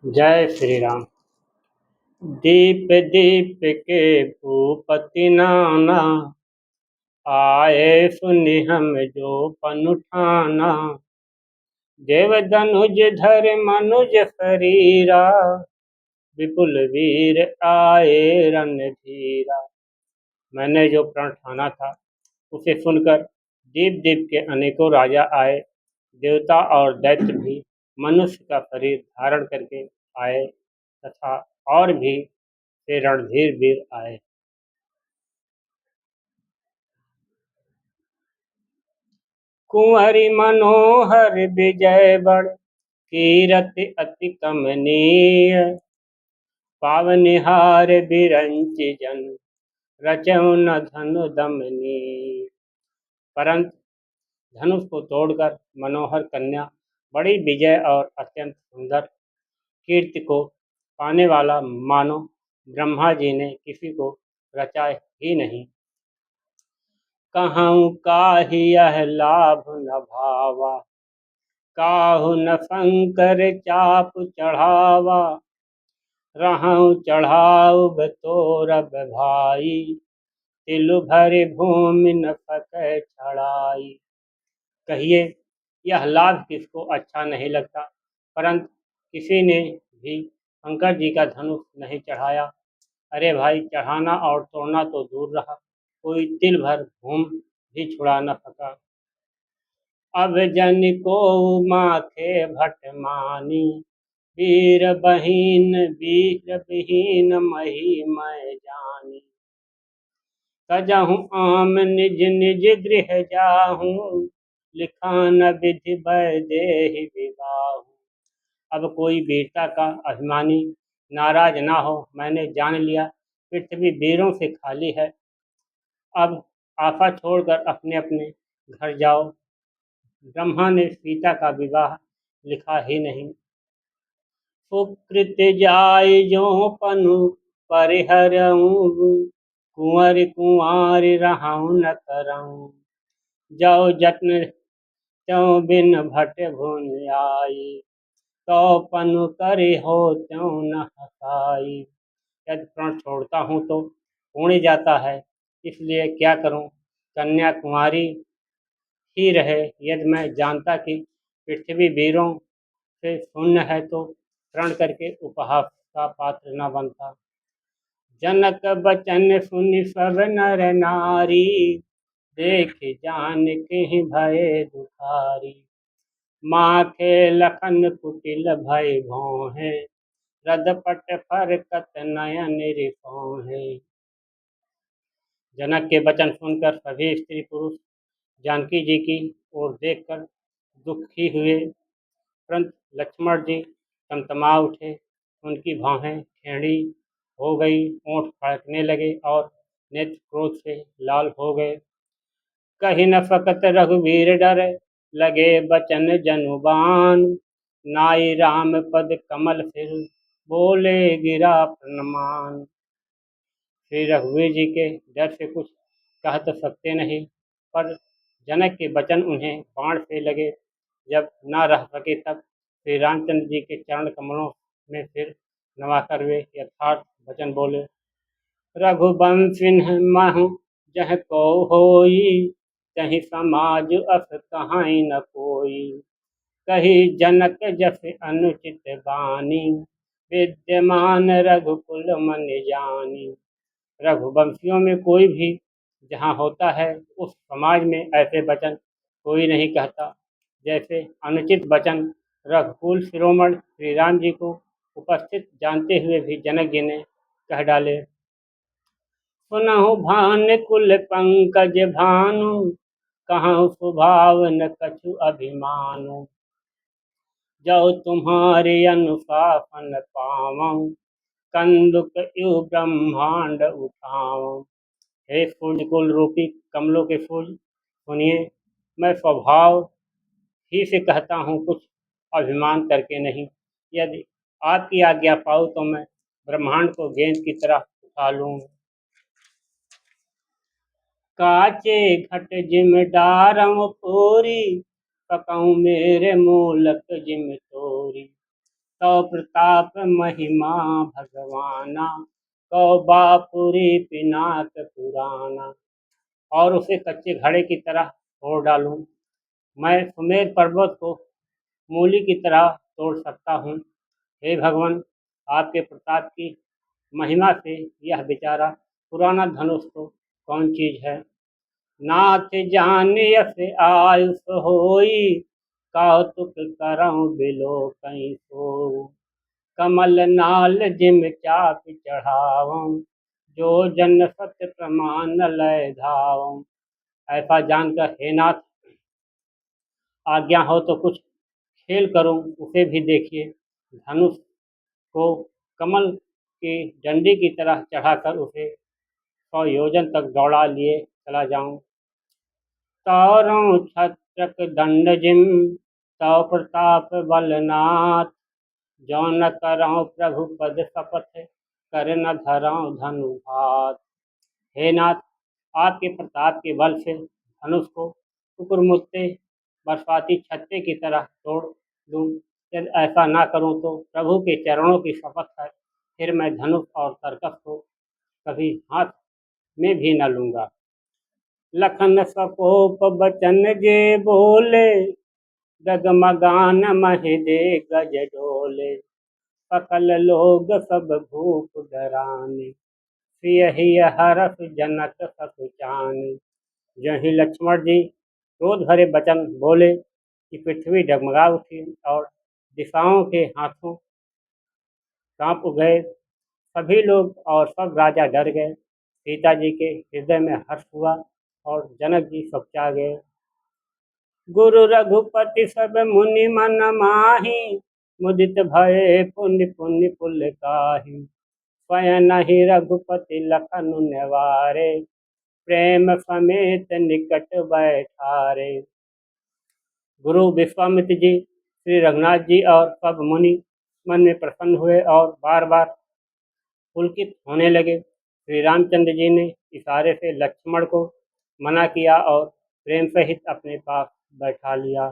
जय श्री राम। दीप दीप के भूपति नाना, आए सुनि हम जो पन उठाना। देव धनुज धर मनुज शरीरा, विपुल वीर आए रणधीरा। मैंने जो प्रण ठाना था उसे सुनकर दीप दीप के अनेकों राजा आए। देवता और दैत्य भी मनुष्य का शरीर धारण करके आए तथा और भी से रणधीर वीर आए। कुंवरी मनोहर विजय बड़, कीरति अति कमनीय। पावनिहार बिरंच जन, रचौ न धनु दमनीय। परंतु धनुष को तोड़कर मनोहर कन्या, बड़ी विजय और अत्यंत सुंदर कीर्ति को पाने वाला मानो ब्रह्मा जी ने किसी को रचा ही नहीं। कहूँ काहि यह लाभ न भावा, काहू न शंकर चाप चढ़ावा। रहूं चढ़ाऊ तोरब भाई, तिलु भरि भूमि न सकै छड़ाई। कहिए यह लाभ किसको अच्छा नहीं लगता, परंतु किसी ने भी शंकर जी का धनुष नहीं चढ़ाया। अरे भाई, चढ़ाना और तोड़ना तो दूर रहा, कोई तिल भर भूम भी छुड़ा न सका। अब जन को माथे भट मानी, वीर विहीन मही मैं जानी। तजहु आम निज निज गृह जाहूँ, लिखा न विधि वैदेहि विवाहु। अब कोई वीरता का अभिमानी नाराज ना हो, मैंने जान लिया पृथ्वी वीरों से खाली है। अब आशा छोड़कर अपने अपने घर जाओ। ब्रह्मा ने सीता का विवाह लिखा ही नहीं। सुकृत जाय जो पनु परिहरऊँ, कुंवर कुंवारी रहूँ न करऊँ। जो जत्न त्यों बिन भट भुन आई, तो पनु करि हो त्यों न हसाई। यदि प्रण छोड़ता हूँ तो पुण्य जाता है, इसलिए क्या करूँ, कन्या कुमारी ही रहे। यदि मैं जानता कि पृथ्वी वीरों से शून्य है तो प्रण करके उपहास का पात्र न बनता। जनक बचन सुनि सब नर नारी, देख जान के भय दुखारी। माखे लखन कुटिल भय भोहे, रदपट फरकत नयन रिपोहे। जनक के वचन सुनकर सभी स्त्री पुरुष जानकी जी की ओर देखकर दुखी हुए, परंतु लक्ष्मण जी तमतमा उठे। उनकी भौहें टेढ़ी हो गई, ओंठ फड़कने लगे और नेत्र क्रोध से लाल हो गए। कही न सकत रघुवीर डर, लगे बचन जनुबान। नाई राम पद कमल सिर, बोले गिरा प्रणाम। श्री रघुवीर जी के डर से कुछ कह तो सकते नहीं, पर जनक के वचन उन्हें बाण से लगे। जब न रह सके तब श्री रामचंद्र जी के चरण कमलों में सिर नवाकर वे यथार्थ वचन बोले। रघुवंश महु जह को होई, तहि समाज अस कहाई न कोई। कही जनक जस अनुचित बानी, विद्यमान रघुकुल मन जानी। रघुवंशियों में कोई भी जहाँ होता है उस समाज में ऐसे वचन कोई नहीं कहता। जैसे अनुचित वचन रघुकुल शिरोमणि श्री राम जी को उपस्थित जानते हुए भी जनक जी ने कह डाले। सुनहु भान कुल पंकज भानु, कहूँ स्वभाव न कछु अभिमानु। जो तुम्हारे अनुशासन पावऊँ, कंदुक यु ब्रह्मांड उठाऊँ। हे सूर्य कुल रूपी कमलों के फूल, सुनिए, मैं स्वभाव ही से कहता हूँ, कुछ अभिमान करके नहीं। यदि आपकी आज्ञा पाऊँ तो मैं ब्रह्मांड को गेंद की तरह उठा लूँ। काचे घट जिम डारम पूरी, पकऊँ मेरे मूलक जिम तोरी। तो प्रताप महिमा भगवाना, कौ बापुरी पिनाक पुराना। और उसे कच्चे घड़े की तरह तोड़ डालूं। मैं सुमेर पर्वत को मूली की तरह तोड़ सकता हूँ। हे भगवान, आपके प्रताप की महिमा से यह बेचारा पुराना धनुष तो कौन चीज है। नाथ जानियस आयुष होई, कौतुक करऊं बिलो कहीं सो। कमल नाल जिम चाप चढ़ावं, जो जन सत्य प्रमाण लय धावं। ऐसा जानकर हे नाथ, आज्ञा हो तो कुछ खेल करूं। उसे भी देखिए, धनुष को कमल के डंडे की तरह चढ़ाकर उसे 100 योजन तक दौड़ा लिए चला जाऊं। तारों छत्रक दंड जिम, तव प्रताप बलनाथ। जो न करऊं प्रभु पद शपथ, कर न धरऊं धनु हाथ। हे नाथ, आपके प्रताप के बल से धनुष को कुकुरमुत्ते बरसाती छत्ते की तरह तोड़ दूं। यदि ऐसा ना करूं तो प्रभु के चरणों की शपथ है, फिर मैं धनुष और तरकस को कभी हाथ में भी न लूंगा। लखन सकोप बचन जे बोले, डगमगान महि दे गज डोले। सकल लोग सब भूप डराने, सियहि हरष जनक सकुचाने। जो ही लक्ष्मण जी क्रोध भरे वचन बोले कि पृथ्वी डगमगा उठी और दिशाओं के हाथों कांप गए। सभी लोग और सब राजा डर गए। सीता जी के हृदय में हर्ष हुआ और जनक जी सकचा गए। गुरु रघुपति सब मुनि मन माही, मुदित भये पुण्य पुण्य पुल काही। स्वयं नहीं रघुपति लखन निवारे, प्रेम समेत निकट बैठारे। गुरु विश्वामित्र जी, श्री रघुनाथ जी और सब मुनि मन में प्रसन्न हुए और बार बार पुलकित होने लगे। श्री रामचंद्र जी ने इशारे से लक्ष्मण को मना किया और प्रेम सहित अपने पास बैठा लिया।